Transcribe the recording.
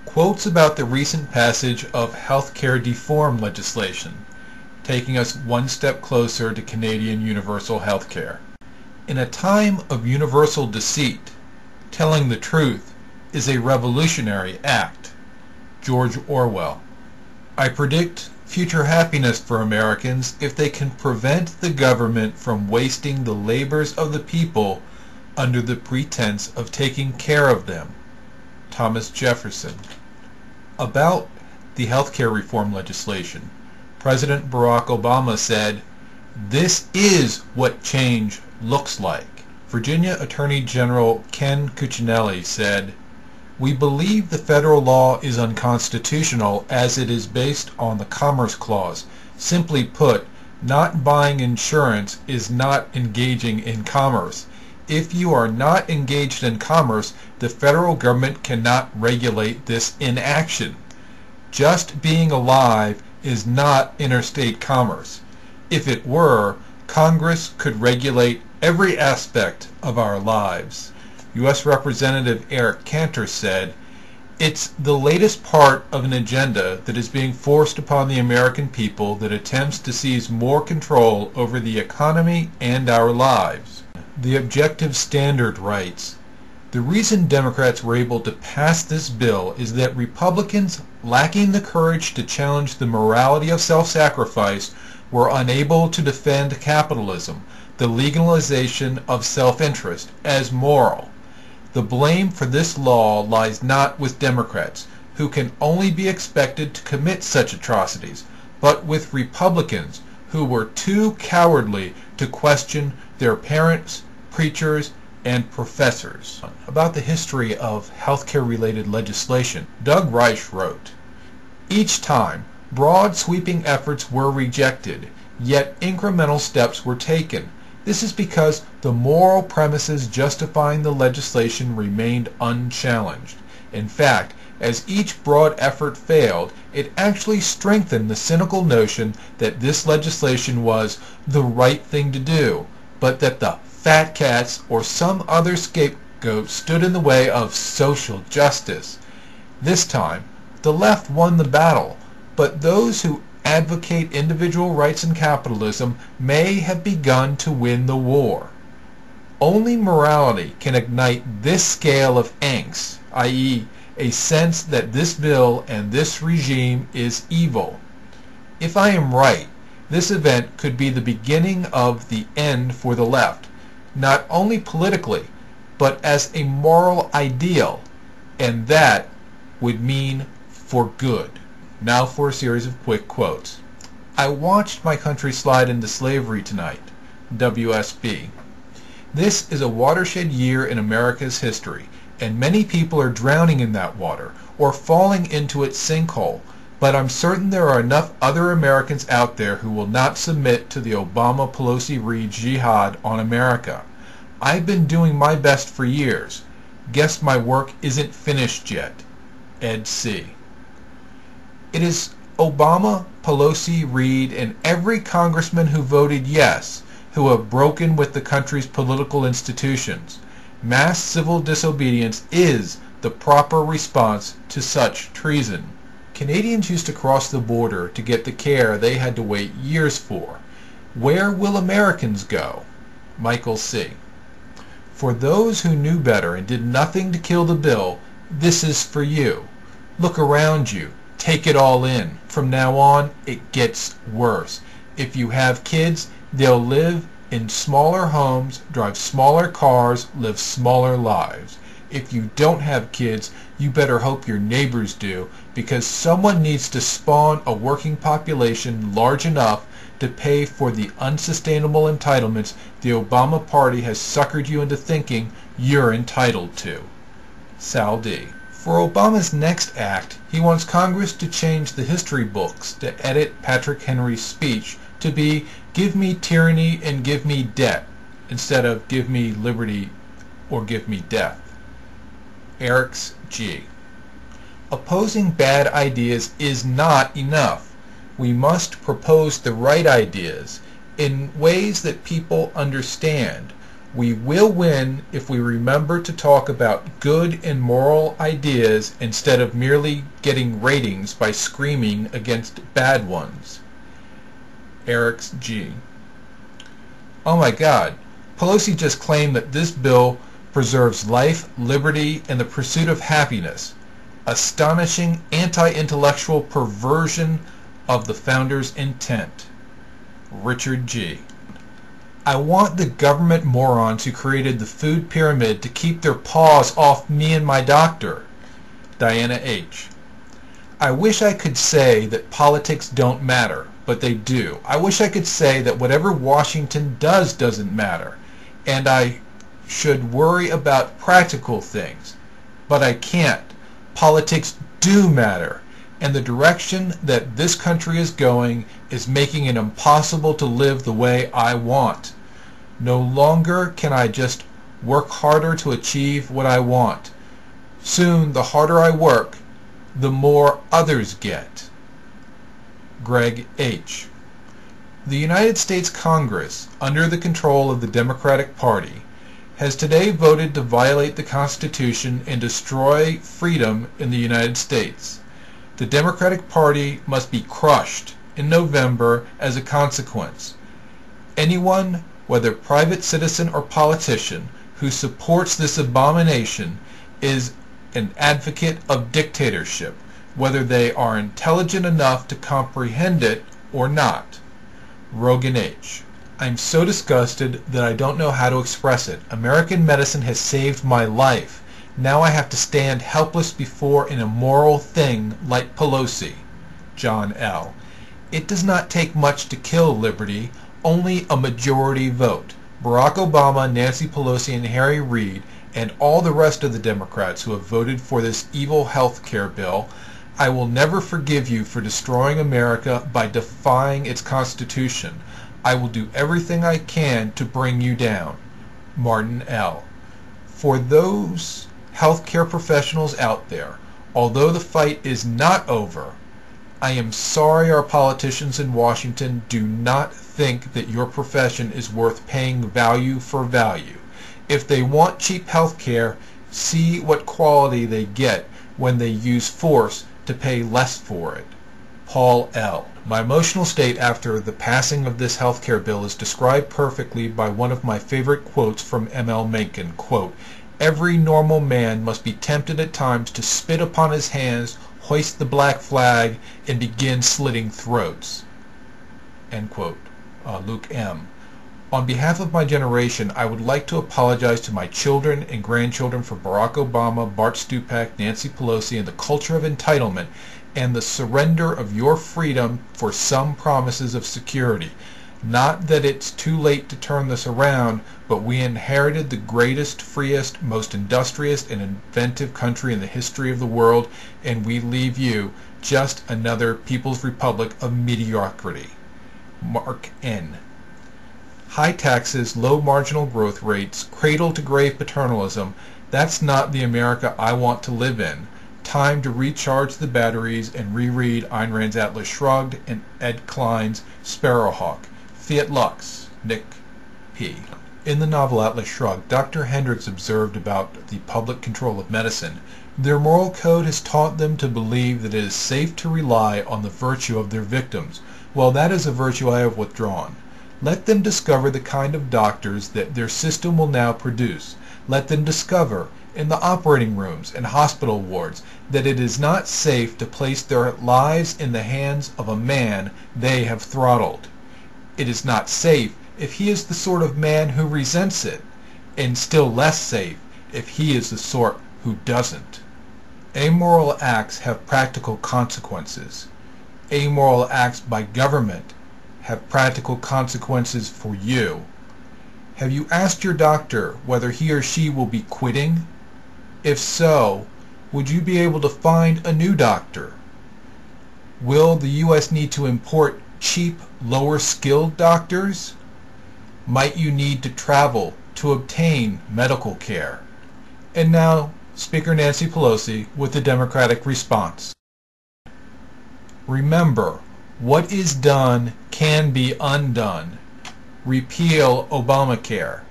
Quotes about the recent passage of health care Deform legislation, taking us one step closer to Canadian universal health care. In a time of universal deceit, telling the truth is a revolutionary act. George Orwell. I predict future happiness for Americans if they can prevent the government from wasting the labors of the people under the pretense of taking care of them. Thomas Jefferson. About the healthcare reform legislation, President Barack Obama said, "This is what change looks like." Virginia Attorney General Ken Cuccinelli said, "We believe the federal law is unconstitutional as it is based on the Commerce Clause. Simply put, not buying insurance is not engaging in commerce. If you are not engaged in commerce, the federal government cannot regulate this inaction. Just being alive is not interstate commerce. If it were, Congress could regulate every aspect of our lives." U.S. Representative Eric Cantor said, "It's the latest part of an agenda that is being forced upon the American people that attempts to seize more control over the economy and our lives." The Objective Standard writes, "The reason Democrats were able to pass this bill is that Republicans, lacking the courage to challenge the morality of self-sacrifice, were unable to defend capitalism, the legalization of self-interest, as moral. The blame for this law lies not with Democrats, who can only be expected to commit such atrocities, but with Republicans, who were too cowardly to question their parents, preachers, and professors." About the history of healthcare-related legislation, Doug Reich wrote, "Each time, broad sweeping efforts were rejected, yet incremental steps were taken. This is because the moral premises justifying the legislation remained unchallenged. In fact, as each broad effort failed, it actually strengthened the cynical notion that this legislation was the right thing to do, but that the fat cats or some other scapegoat stood in the way of social justice. This time, the left won the battle, but those who advocate individual rights and capitalism may have begun to win the war. Only morality can ignite this scale of angst, i.e., a sense that this bill and this regime is evil. If I am right, this event could be the beginning of the end for the left, not only politically, but as a moral ideal, and that would mean for good." Now for a series of quick quotes. "I watched my country slide into slavery tonight." WSB. "This is a watershed year in America's history, and many people are drowning in that water, or falling into its sinkhole, but I'm certain there are enough other Americans out there who will not submit to the Obama-Pelosi-Reed jihad on America. I've been doing my best for years. Guess my work isn't finished yet." Ed C. "It is Obama, Pelosi, Reed, and every congressman who voted yes who have broken with the country's political institutions. Mass civil disobedience is the proper response to such treason." Canadians used to cross the border to get the care they had to wait years for. Where will Americans go? Michael C. "For those who knew better and did nothing to kill the bill, this is for you. Look around you. Take it all in. From now on, it gets worse. If you have kids, they'll live in smaller homes, drive smaller cars, live smaller lives. If you don't have kids, you better hope your neighbors do, because someone needs to spawn a working population large enough to pay for the unsustainable entitlements the Obama party has suckered you into thinking you're entitled to." Sal D. For Obama's next act, he wants Congress to change the history books to edit Patrick Henry's speech to be "give me tyranny and give me debt," instead of "give me liberty or give me death." Eric's G. Opposing bad ideas is not enough. We must propose the right ideas in ways that people understand. We will win if we remember to talk about good and moral ideas instead of merely getting ratings by screaming against bad ones. Eric's G. Oh my God, Pelosi just claimed that this bill preserves life, liberty, and the pursuit of happiness. Astonishing anti-intellectual perversion of the founders' intent. Richard G. I want the government morons who created the food pyramid to keep their paws off me and my doctor. Diana H. I wish I could say that politics don't matter, but they do. I wish I could say that whatever Washington does doesn't matter, and I should worry about practical things, but I can't. Politics do matter, and the direction that this country is going is making it impossible to live the way I want. No longer can I just work harder to achieve what I want. Soon, the harder I work, the more others get. Greg H. The United States Congress, under the control of the Democratic Party, has today voted to violate the Constitution and destroy freedom in the United States. The Democratic Party must be crushed in November as a consequence. Anyone, whether private citizen or politician, who supports this abomination is an advocate of dictatorship, whether they are intelligent enough to comprehend it or not. Rogan H. I'm so disgusted that I don't know how to express it. American medicine has saved my life. Now I have to stand helpless before an immoral thing like Pelosi. John L. It does not take much to kill liberty, only a majority vote. Barack Obama, Nancy Pelosi, and Harry Reid, and all the rest of the Democrats who have voted for this evil health care bill, I will never forgive you for destroying America by defying its Constitution. I will do everything I can to bring you down. Martin L. For those healthcare professionals out there, although the fight is not over, I am sorry our politicians in Washington do not think that your profession is worth paying value for value. If they want cheap healthcare, see what quality they get when they use force to pay less for it. Paul L. My emotional state after the passing of this healthcare bill is described perfectly by one of my favorite quotes from M.L. Mencken, quote, "Every normal man must be tempted at times to spit upon his hands, hoist the black flag, and begin slitting throats." End quote. Luke M. On behalf of my generation, I would like to apologize to my children and grandchildren for Barack Obama, Bart Stupak, Nancy Pelosi, and the culture of entitlement and the surrender of your freedom for some promises of security. Not that it's too late to turn this around, but we inherited the greatest, freest, most industrious, and inventive country in the history of the world, and we leave you just another People's Republic of mediocrity. Mark N. High taxes, low marginal growth rates, cradle-to-grave paternalism, that's not the America I want to live in. Time to recharge the batteries and reread Ayn Rand's Atlas Shrugged and Ed Klein's Sparrowhawk. Fiat Lux, Nick P. In the novel Atlas Shrugged, Dr. Hendricks observed about the public control of medicine. Their moral code has taught them to believe that it is safe to rely on the virtue of their victims. Well, that is a virtue I have withdrawn. Let them discover the kind of doctors that their system will now produce. Let them discover, in the operating rooms and hospital wards, that it is not safe to place their lives in the hands of a man they have throttled. It is not safe if he is the sort of man who resents it, and still less safe if he is the sort who doesn't. Amoral acts have practical consequences. Amoral acts by government have practical consequences for you. Have you asked your doctor whether he or she will be quitting? If so, would you be able to find a new doctor? Will the U.S. need to import cheap, lower-skilled doctors? Might you need to travel to obtain medical care? And now, Speaker Nancy Pelosi with the Democratic response. Remember, what is done can be undone. Repeal Obamacare.